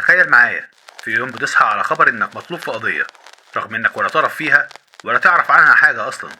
تخيل معايا في يوم بتصحى على خبر انك مطلوب في قضية، رغم انك ولا طرف فيها ولا تعرف عنها حاجة اصلا.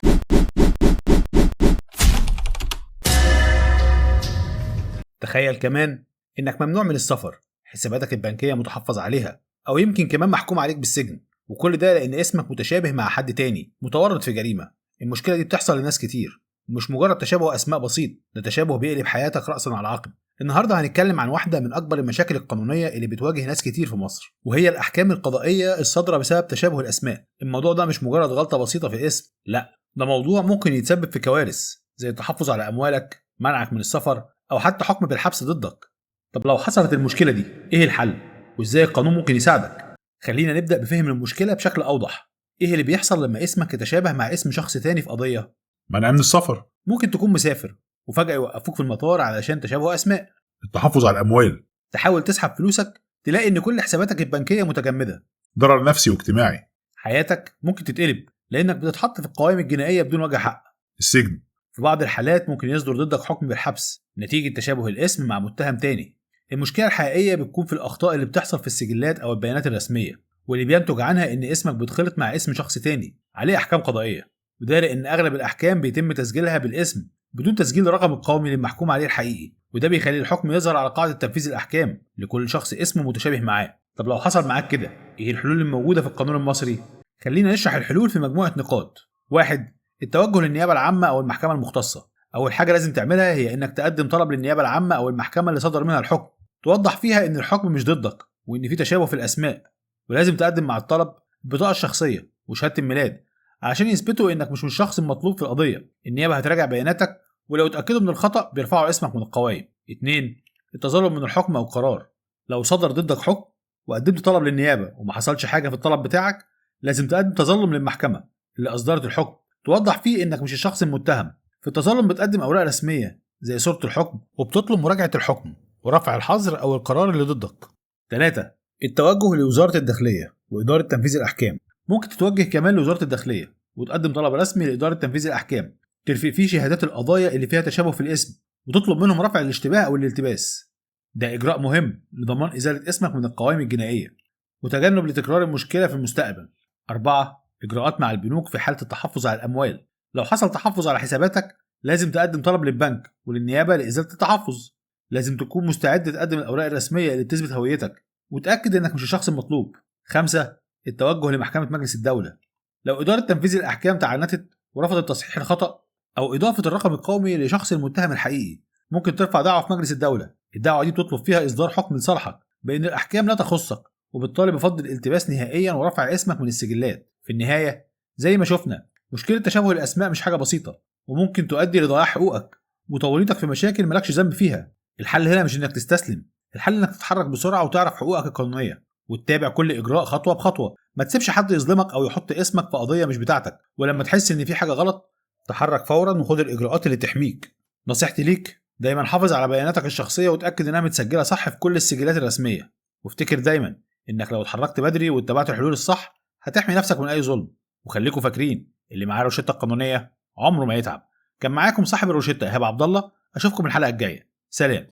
تخيل كمان إنك ممنوع من السفر، حساباتك البنكية متحفظ عليها، أو يمكن كمان محكوم عليك بالسجن، وكل ده لأن اسمك متشابه مع حد تاني متورط في جريمة. المشكلة دي بتحصل لناس كتير، ومش مجرد تشابه أسماء بسيط، ده تشابه بيقلب حياتك رأسا على عقب. النهاردة هنتكلم عن واحدة من أكبر المشاكل القانونية اللي بتواجه ناس كتير في مصر، وهي الأحكام القضائية الصادرة بسبب تشابه الأسماء. الموضوع ده مش مجرد غلطة بسيطة في الاسم، لا، ده موضوع ممكن يتسبب في كوارث زي التحفظ على أموالك، منعك من السفر، أو حتى حكم بالحبس ضدك. طب لو حصلت المشكلة دي، إيه الحل؟ وإزاي القانون ممكن يساعدك؟ خلينا نبدأ بفهم المشكلة بشكل أوضح. إيه اللي بيحصل لما اسمك يتشابه مع اسم شخص تاني في قضية؟ منع من السفر، ممكن تكون مسافر وفجأة يوقفوك في المطار علشان تشابه أسماء. التحفظ على الأموال، تحاول تسحب فلوسك، تلاقي إن كل حساباتك البنكية متجمدة. ضرر نفسي واجتماعي، حياتك ممكن تتقلب لأنك بتتحط في القوائم الجنائية بدون وجه حق. السجن، في بعض الحالات ممكن يصدر ضدك حكم بالحبس نتيجة تشابه الاسم مع متهم تاني. المشكلة الحقيقية بتكون في الأخطاء اللي بتحصل في السجلات أو البيانات الرسمية، واللي بينتج عنها إن اسمك بيتخلط مع اسم شخص تاني عليه أحكام قضائية، وده لأن أغلب الأحكام بيتم تسجيلها بالاسم بدون تسجيل الرقم القومي للمحكوم عليه الحقيقي، وده بيخلي الحكم يظهر على قاعدة تنفيذ الأحكام لكل شخص اسمه متشابه معاه. طب لو حصل معاك كده، إيه الحلول الموجودة في القانون المصري؟ خلينا نشرح الحلول في مجموعة نقاط. 1. التوجه للنيابة العامة أو المحكمة المختصة. أول حاجة لازم تعملها هي إنك تقدم طلب للنيابة العامة أو المحكمة اللي صدر منها الحكم، توضح فيها إن الحكم مش ضدك وإن في تشابه في الأسماء، ولازم تقدم مع الطلب البطاقة الشخصية وشهادة الميلاد عشان يثبتوا إنك مش الشخص المطلوب في القضية. النيابة هتراجع بياناتك، ولو اتأكدوا من الخطأ بيرفعوا اسمك من القوائم. 2. التظلم من الحكم أو القرار. لو صدر ضدك حكم وقدمت طلب للنيابة وما حصلش حاجة في الطلب بتاعك، لازم تقدم تظلم للمحكمة اللي أصدرت الحكم، توضح فيه إنك مش الشخص المتهم. في التظلم بتقدم أوراق رسمية زي صورة الحكم، وبتطلب مراجعة الحكم ورفع الحظر أو القرار اللي ضدك. 3. التوجه لوزارة الداخلية وإدارة تنفيذ الأحكام. ممكن تتوجه كمان لوزارة الداخلية وتقدم طلب رسمي لإدارة تنفيذ الأحكام، ترفق فيه شهادات القضايا اللي فيها تشابه في الاسم، وتطلب منهم رفع الاشتباه أو الالتباس. ده إجراء مهم لضمان إزالة اسمك من القوائم الجنائية وتجنب لتكرار المشكلة في المستقبل. 4. إجراءات مع البنوك في حالة التحفظ على الأموال. لو حصل تحفظ على حساباتك، لازم تقدم طلب للبنك وللنيابة لإزالة التحفظ. لازم تكون مستعد تقدم الأوراق الرسمية اللي بتثبت هويتك وتأكد إنك مش الشخص المطلوب. 5. التوجه لمحكمة مجلس الدولة. لو إدارة تنفيذ الأحكام تعنتت ورفضت تصحيح الخطأ أو إضافة الرقم القومي لشخص المتهم الحقيقي، ممكن ترفع دعوة في مجلس الدولة. الدعوة دي بتطلب فيها إصدار حكم لصالحك بأن الأحكام لا تخصك، وبالطالب بفضل الالتباس نهائيا ورفع اسمك من السجلات. في النهاية، زي ما شفنا، مشكلة تشابه الأسماء مش حاجة بسيطة، وممكن تؤدي لضياع حقوقك وتوريطك في مشاكل مالكش ذنب فيها. الحل هنا مش إنك تستسلم، الحل إنك تتحرك بسرعة وتعرف حقوقك القانونية وتتابع كل إجراء خطوة بخطوة. ما تسيبش حد يظلمك أو يحط اسمك في قضية مش بتاعتك، ولما تحس إن في حاجة غلط تحرك فورا وخد الإجراءات اللي تحميك. نصيحتي ليك، دايما حافظ على بياناتك الشخصية وتأكد إنها متسجلة صح في كل السجلات الرسمية، وافتكر دايما إنك لو اتحركت بدري واتبعت الحلول الصح هتحمي نفسك من أي ظلم. وخليكم فاكرين، اللي معاه روشتة قانونية عمره ما يتعب. كان معاكم صاحب الروشتة إيهاب عبد الله، أشوفكم الحلقة الجاية. سلام.